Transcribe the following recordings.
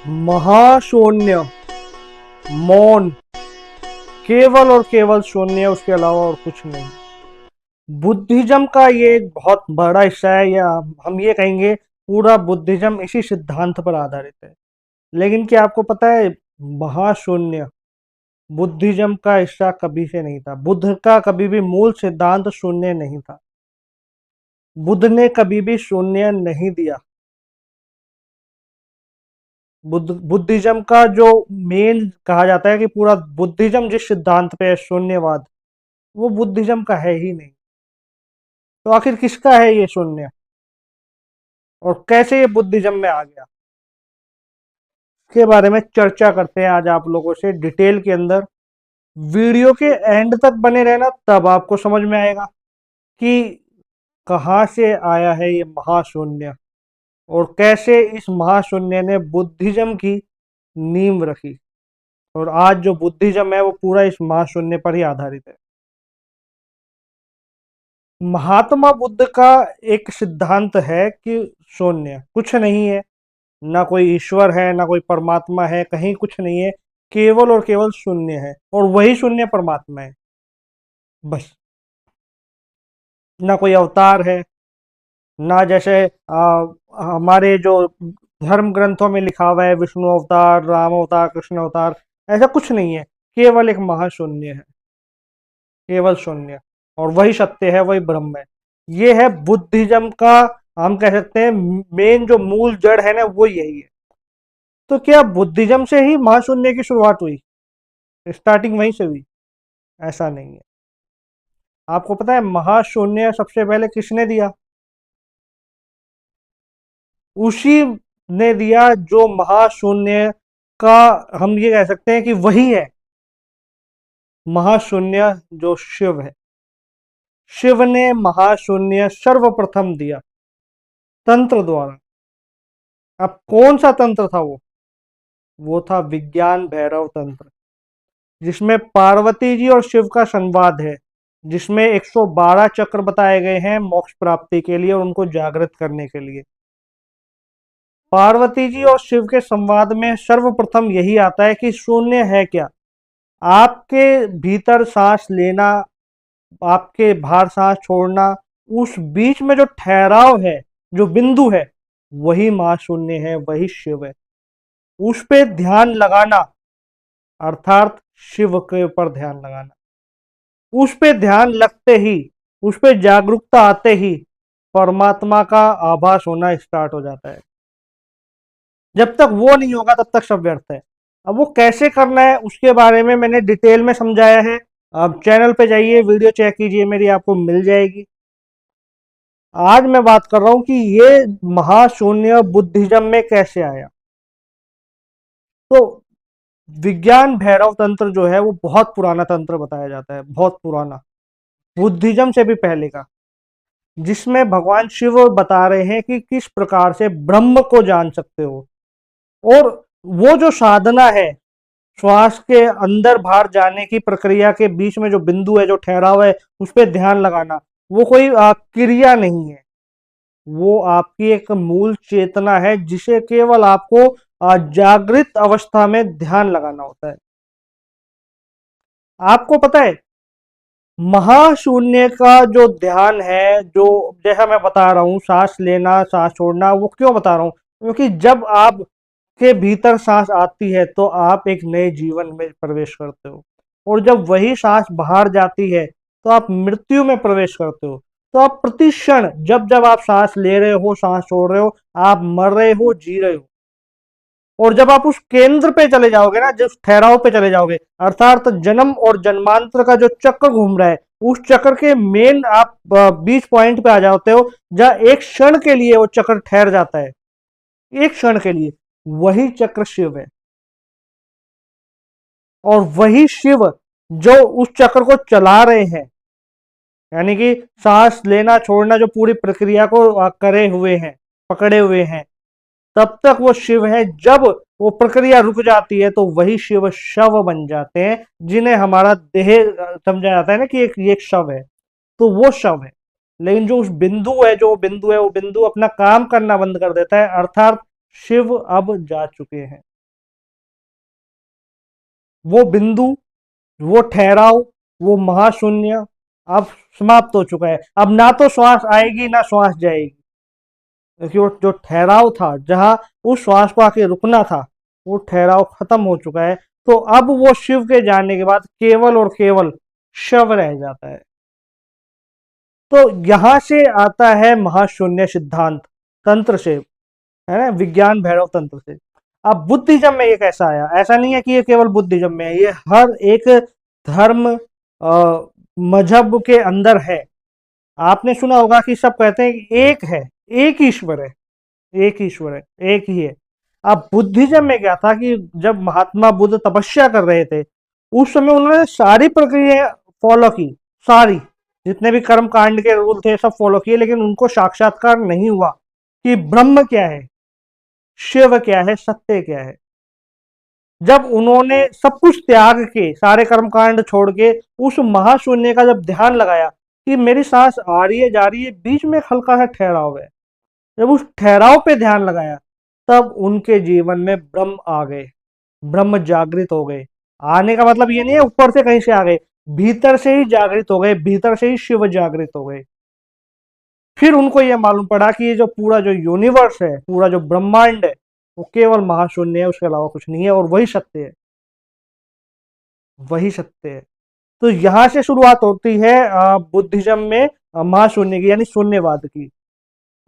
महाशून्य, मौन, केवल और केवल शून्य, उसके अलावा और कुछ नहीं। बुद्धिज्म का ये एक बहुत बड़ा हिस्सा है, या हम ये कहेंगे पूरा बुद्धिज्म इसी सिद्धांत पर आधारित है। लेकिन क्या आपको पता है, महाशून्य बुद्धिज्म का हिस्सा कभी से नहीं था। बुद्ध का कभी भी मूल सिद्धांत शून्य नहीं था। बुद्ध ने कभी भी शून्य नहीं दिया। बुद्धिज्म का जो मेन कहा जाता है कि पूरा बुद्धिज्म जिस सिद्धांत पे है, शून्यवाद, वो बुद्धिज्म का है ही नहीं। तो आखिर किसका है ये शून्य, और कैसे ये बुद्धिज्म में आ गया, के बारे में चर्चा करते हैं आज आप लोगों से डिटेल के अंदर। वीडियो के एंड तक बने रहना, तब आपको समझ में आएगा कि कहाँ से आया है ये महाशून्य, और कैसे इस महाशून्य ने बुद्धिज्म की नींव रखी। और आज जो बुद्धिज्म है वो पूरा इस महाशून्य पर ही आधारित है। महात्मा बुद्ध का एक सिद्धांत है कि शून्य कुछ नहीं है, ना कोई ईश्वर है, ना कोई परमात्मा है, कहीं कुछ नहीं है, केवल और केवल शून्य है, और वही शून्य परमात्मा है बस। ना कोई अवतार है, ना जैसे हमारे जो धर्म ग्रंथों में लिखा हुआ है विष्णु अवतार, राम अवतार, कृष्ण अवतार, ऐसा कुछ नहीं है। केवल एक महाशून्य है, केवल शून्य, और वही सत्य है, वही ब्रह्म है। ये है बुद्धिज्म का, हम कह सकते हैं मेन जो मूल जड़ है ना, वो यही है। तो क्या बुद्धिज्म से ही महाशून्य की शुरुआत हुई, स्टार्टिंग वहीं से हुई? ऐसा नहीं है। आपको पता है महाशून्य सबसे पहले किसने दिया? उसी ने दिया जो महाशून्य का, हम ये कह सकते हैं कि वही है महाशून्य, जो शिव है। शिव ने महाशून्य सर्वप्रथम दिया तंत्र द्वारा। अब कौन सा तंत्र था वो था विज्ञान भैरव तंत्र, जिसमें पार्वती जी और शिव का संवाद है, जिसमें 112 चक्र बताए गए हैं मोक्ष प्राप्ति के लिए और उनको जागृत करने के लिए। पार्वती जी और शिव के संवाद में सर्वप्रथम यही आता है कि शून्य है क्या। आपके भीतर सांस लेना, आपके बाहर सांस छोड़ना, उस बीच में जो ठहराव है, जो बिंदु है, वही महाशून्य है, वही शिव है। उस पे ध्यान लगाना, अर्थात शिव के ऊपर ध्यान लगाना। उस पे ध्यान लगते ही, उस पे जागरूकता आते ही परमात्मा का आभास होना स्टार्ट हो जाता है। जब तक वो नहीं होगा तब तक सब व्यर्थ है। अब वो कैसे करना है उसके बारे में मैंने डिटेल में समझाया है। आप चैनल पे जाइए, वीडियो चेक कीजिए, मेरी आपको मिल जाएगी। आज मैं बात कर रहा हूं कि ये महाशून्य बुद्धिज्म में कैसे आया। तो विज्ञान भैरव तंत्र जो है वो बहुत पुराना तंत्र बताया जाता है, बहुत पुराना, बुद्धिज्म से भी पहले का, जिसमें भगवान शिव बता रहे हैं कि किस प्रकार से ब्रह्म को जान सकते हो। और वो जो साधना है, श्वास के अंदर बाहर जाने की प्रक्रिया के बीच में जो बिंदु है, जो ठहराव है, उस पर ध्यान लगाना, वो कोई क्रिया नहीं है, वो आपकी एक मूल चेतना है, जिसे केवल आपको जागृत अवस्था में ध्यान लगाना होता है। आपको पता है महाशून्य का जो ध्यान है, जो जैसा मैं बता रहा हूं, सांस लेना सांस छोड़ना, वो क्यों बता रहा हूं? क्योंकि जब आप के भीतर सांस आती है तो आप एक नए जीवन में प्रवेश करते हो, और जब वही सांस बाहर जाती है तो आप मृत्यु में प्रवेश करते हो। तो आप प्रति क्षण, जब जब आप सांस ले रहे हो, सांस छोड़ रहे हो, आप मर रहे हो, जी रहे हो। और जब आप उस केंद्र पे चले जाओगे ना, जिस ठहराव पे चले जाओगे, अर्थात जन्म और जन्मांतर का जो चक्र घूम रहा है, उस चक्र के मेन आप बीच पॉइंट पे आ जाते हो, जहां एक क्षण के लिए वो चक्र ठहर जाता है, एक क्षण के लिए। वही चक्र शिव है, और वही शिव जो उस चक्र को चला रहे हैं, यानी कि सांस लेना छोड़ना जो पूरी प्रक्रिया को करे हुए हैं, पकड़े हुए हैं, तब तक वो शिव है। जब वो प्रक्रिया रुक जाती है तो वही शिव शव बन जाते हैं, जिन्हें हमारा देह समझा जाता है ना कि एक शव है, तो वो शव है। लेकिन जो उस बिंदु है, जो बिंदु है, वो बिंदु अपना काम करना बंद कर देता है, अर्थात शिव अब जा चुके हैं। वो बिंदु, वो ठहराव, वो महाशून्य अब समाप्त हो चुका है। अब ना तो श्वास आएगी ना श्वास जाएगी, क्योंकि वो जो ठहराव था, जहां उस श्वास को आके रुकना था, वो ठहराव खत्म हो चुका है। तो अब वो शिव के जाने के बाद केवल और केवल शव रह जाता है। तो यहां से आता है महाशून्य सिद्धांत, तंत्र से, है ना, विज्ञान भैरव तंत्र से। अब बुद्धिज्म में ये कैसा आया? ऐसा नहीं है कि ये केवल बुद्धिज्म में है, ये हर एक धर्म मजहब के अंदर है। आपने सुना होगा कि सब कहते हैं कि एक है, एक ईश्वर है, एक ईश्वर है, एक ही है। अब बुद्धिज्म में क्या था कि जब महात्मा बुद्ध तपस्या कर रहे थे, उस समय उन्होंने सारी प्रक्रिया फॉलो की, सारी, जितने भी कर्म कांड के रूल थे सब फॉलो किए, लेकिन उनको साक्षात्कार नहीं हुआ कि ब्रह्म क्या है, शिव क्या है, सत्य क्या है। जब उन्होंने सब कुछ त्याग के, सारे कर्मकांड छोड़ के उस महाशून्य का जब ध्यान लगाया कि मेरी सांस आ रही है जा रही है, बीच में हल्का सा ठहराव है, जब उस ठहराव पे ध्यान लगाया, तब उनके जीवन में ब्रह्म आ गए, ब्रह्म जागृत हो गए। आने का मतलब ये नहीं है ऊपर से कहीं से आ गए, भीतर से ही जागृत हो गए, भीतर से ही शिव जागृत हो गए। फिर उनको यह मालूम पड़ा कि ये जो पूरा जो यूनिवर्स है, पूरा जो ब्रह्मांड है, वो केवल महाशून्य है, उसके अलावा कुछ नहीं है, और वही सत्य है, वही सत्य है। तो यहां से शुरुआत होती है बुद्धिज्म में महाशून्य की, यानी शून्यवाद की।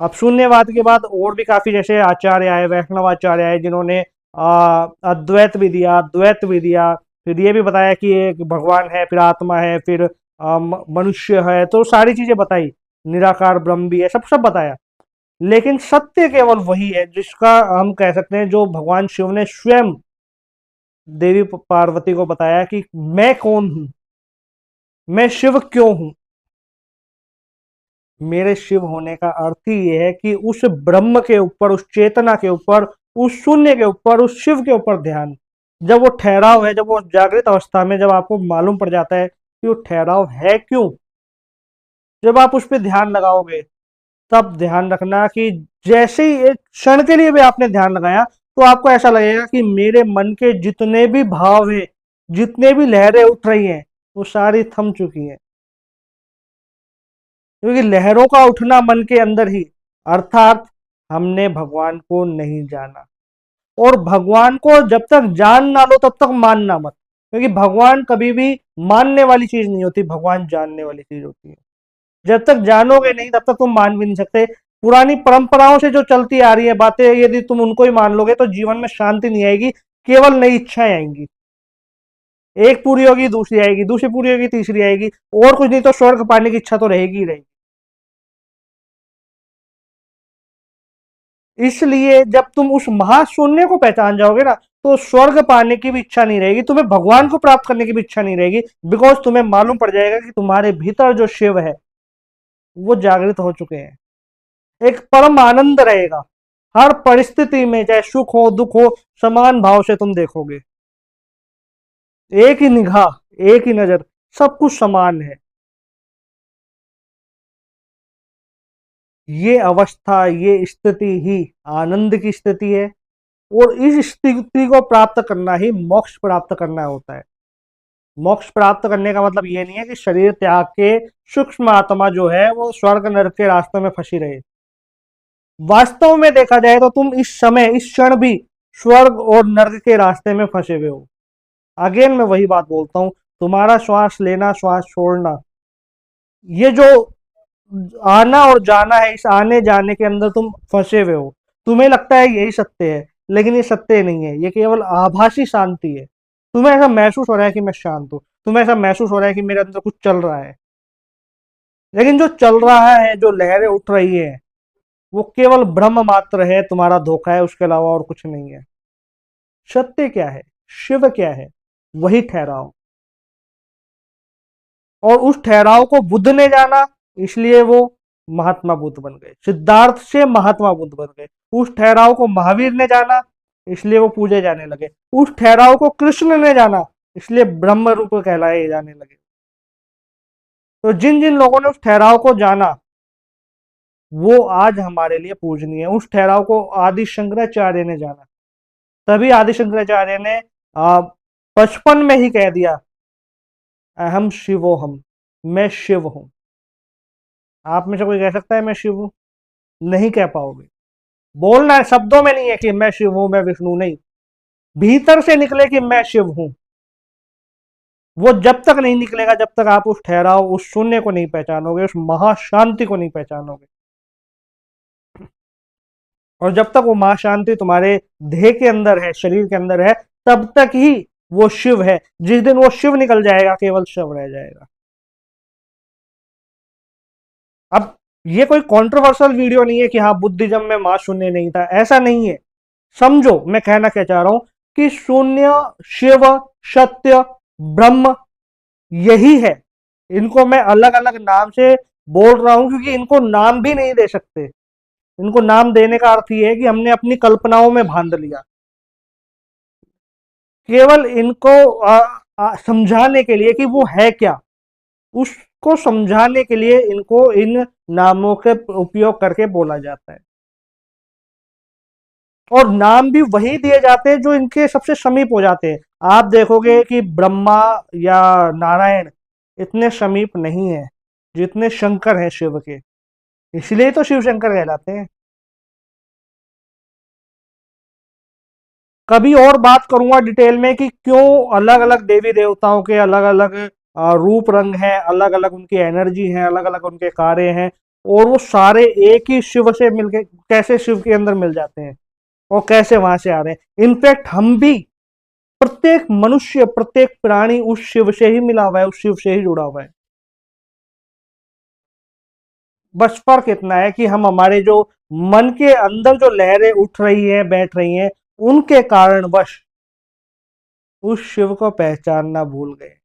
अब शून्यवाद के बाद और भी काफी, जैसे आचार्य आए, वैष्णव आचार्य आए, जिन्होंने अद्वैत भी दिया, द्वैत भी दिया, फिर ये भी बताया कि एक भगवान है, फिर आत्मा है, फिर मनुष्य है, तो सारी चीजें बताई, निराकार ब्रह्म भी है, सब सब बताया। लेकिन सत्य केवल वही है जिसका हम कह सकते हैं, जो भगवान शिव ने स्वयं देवी पार्वती को बताया कि मैं कौन हूं, मैं शिव क्यों हूं। मेरे शिव होने का अर्थ ही यह है कि उस ब्रह्म के ऊपर, उस चेतना के ऊपर, उस शून्य के ऊपर, उस शिव के ऊपर ध्यान। जब वो ठहराव है, जब वो जागृत अवस्था में, जब आपको मालूम पड़ जाता है कि वो ठहराव है क्यों, जब आप उस पर ध्यान लगाओगे, तब ध्यान रखना कि जैसे ही एक क्षण के लिए भी आपने ध्यान लगाया, तो आपको ऐसा लगेगा कि मेरे मन के जितने भी भाव हैं, जितने भी लहरें उठ रही हैं, वो सारी थम चुकी हैं। क्योंकि लहरों का उठना मन के अंदर ही, अर्थात हमने भगवान को नहीं जाना। और भगवान को जब तक जान ना लो तब तक मानना मत, क्योंकि भगवान कभी भी मानने वाली चीज नहीं होती, भगवान जानने वाली चीज होती है। जब तक जानोगे नहीं तब तक तुम मान भी नहीं सकते। पुरानी परंपराओं से जो चलती आ रही है बातें, यदि तुम उनको ही मान लोगे तो जीवन में शांति नहीं आएगी, केवल नई इच्छाएं आएंगी। एक पूरी होगी दूसरी आएगी, दूसरी पूरी होगी तीसरी आएगी, और कुछ नहीं तो स्वर्ग पाने की इच्छा तो रहेगी ही रहेगी। इसलिए जब तुम उस महाशून्य को पहचान जाओगे ना, तो स्वर्ग पाने की भी इच्छा नहीं रहेगी, तुम्हें भगवान को प्राप्त करने की भी इच्छा नहीं रहेगी। बिकॉज तुम्हें मालूम पड़ जाएगा कि तुम्हारे भीतर जो शिव है, वो जागृत हो चुके हैं। एक परम आनंद रहेगा, हर परिस्थिति में, चाहे सुख हो दुख हो, समान भाव से तुम देखोगे। एक ही निगाह, एक ही नजर, सब कुछ समान है। ये अवस्था, ये स्थिति ही आनंद की स्थिति है। और इस स्थिति को प्राप्त करना ही मोक्ष प्राप्त करना होता है। मोक्ष प्राप्त करने का मतलब ये नहीं है कि शरीर त्याग के सूक्ष्म आत्मा जो है वो स्वर्ग नरक के रास्ते में फंसी रहे। वास्तव में देखा जाए तो तुम इस समय, इस क्षण भी स्वर्ग और नर्क के रास्ते में फंसे हुए हो। अगेन मैं वही बात बोलता हूं, तुम्हारा श्वास लेना श्वास छोड़ना, ये जो आना और जाना है, इस आने जाने के अंदर तुम फंसे हुए हो। तुम्हें लगता है यही सत्य है, लेकिन ये सत्य नहीं है, ये केवल आभासी शांति है। तुम्हें ऐसा महसूस हो रहा है कि मैं शांत हूं, तुम्हें ऐसा महसूस हो रहा है कि मेरे अंदर कुछ चल रहा है, लेकिन जो चल रहा है, जो लहरें उठ रही है, वो केवल ब्रह्म मात्र है, तुम्हारा धोखा है, उसके अलावा और कुछ नहीं है। सत्य क्या है, शिव क्या है, वही ठहराव। और उस ठहराव को बुद्ध ने जाना, इसलिए वो महात्मा बुद्ध बन गए, सिद्धार्थ से महात्मा बुद्ध बन गए। उस ठहराव को महावीर ने जाना, इसलिए वो पूजे जाने लगे। उस ठहराव को कृष्ण ने जाना, इसलिए ब्रह्म रूप कहलाए जाने लगे। तो जिन जिन लोगों ने उस ठहराव को जाना, वो आज हमारे लिए पूजनीय है। उस ठहराव को आदि शंकराचार्य ने जाना, तभी आदि शंकराचार्य ने बचपन में ही कह दिया अहम शिवोहम, मैं शिव हूं। आप में से कोई कह सकता है मैं शिव हूं? नहीं कह पाओगे। बोलना है, शब्दों में नहीं है कि मैं शिव हूं, मैं विष्णु, नहीं, भीतर से निकले कि मैं शिव हूं। वो जब तक नहीं निकलेगा, जब तक आप उस ठहराव, उस शून्य को नहीं पहचानोगे, उस महाशांति को नहीं पहचानोगे, और जब तक वो महाशांति तुम्हारे देह के अंदर है, शरीर के अंदर है, तब तक ही वो शिव है। जिस दिन वो शिव निकल जाएगा, केवल शिव रह जाएगा। अब ये कोई कंट्रोवर्शियल वीडियो नहीं है कि हाँ बुद्धिज्म में मां शून्य नहीं था, ऐसा नहीं है। समझो मैं कहना क्या चाह रहा हूं कि शून्य, शिव, सत्य, ब्रह्म यही है। इनको मैं अलग अलग नाम से बोल रहा हूं क्योंकि इनको नाम भी नहीं दे सकते। इनको नाम देने का अर्थ ये है कि हमने अपनी कल्पनाओं में बांध लिया। केवल इनको समझाने के लिए कि वो है क्या, उसको समझाने के लिए इनको इन नामों के उपयोग करके बोला जाता है। और नाम भी वही दिए जाते हैं जो इनके सबसे समीप हो जाते हैं। आप देखोगे कि ब्रह्मा या नारायण इतने समीप नहीं है जितने शंकर हैं शिव के, इसलिए तो शिव शंकर कहलाते हैं। कभी और बात करूंगा डिटेल में कि क्यों अलग अलग देवी देवताओं के अलग अलग रूप रंग हैं, अलग अलग उनकी एनर्जी है, अलग अलग उनके कार्य हैं, और वो सारे एक ही शिव से मिलके कैसे शिव के अंदर मिल जाते हैं और कैसे वहां से आ रहे हैं। इनफैक्ट हम भी, प्रत्येक मनुष्य, प्रत्येक प्राणी उस शिव से ही मिला हुआ है, उस शिव से ही जुड़ा हुआ है। बस फर्क इतना है कि हम हमारे जो मन के अंदर जो लहरें उठ रही हैं, बैठ रही हैं, उनके कारणवश उस शिव को पहचानना भूल गए,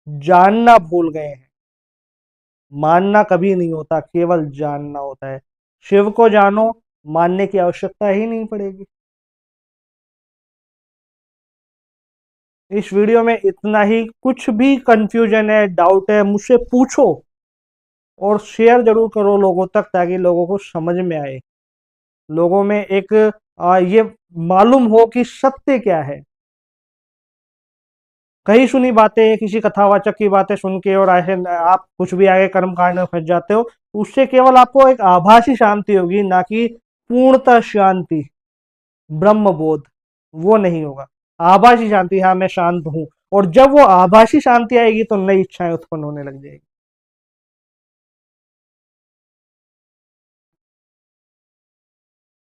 जानना भूल गए हैं। मानना कभी नहीं होता, केवल जानना होता है। शिव को जानो, मानने की आवश्यकता ही नहीं पड़ेगी। इस वीडियो में इतना ही। कुछ भी कंफ्यूजन है, डाउट है, मुझसे पूछो और शेयर जरूर करो लोगों तक, ताकि लोगों को समझ में आए, लोगों में एक ये मालूम हो कि सत्य क्या है। कहीं सुनी बातें, किसी कथावाचक की बातें सुन के और ऐसे आप कुछ भी आगे कर्म कांड में फंस जाते हो, उससे केवल आपको एक आभासी शांति होगी, ना कि पूर्णतः शांति, ब्रह्म बोध, वो नहीं होगा। आभासी शांति, हाँ मैं शांत हूं, और जब वो आभासी शांति आएगी तो नई इच्छाएं उत्पन्न होने लग जाएगी।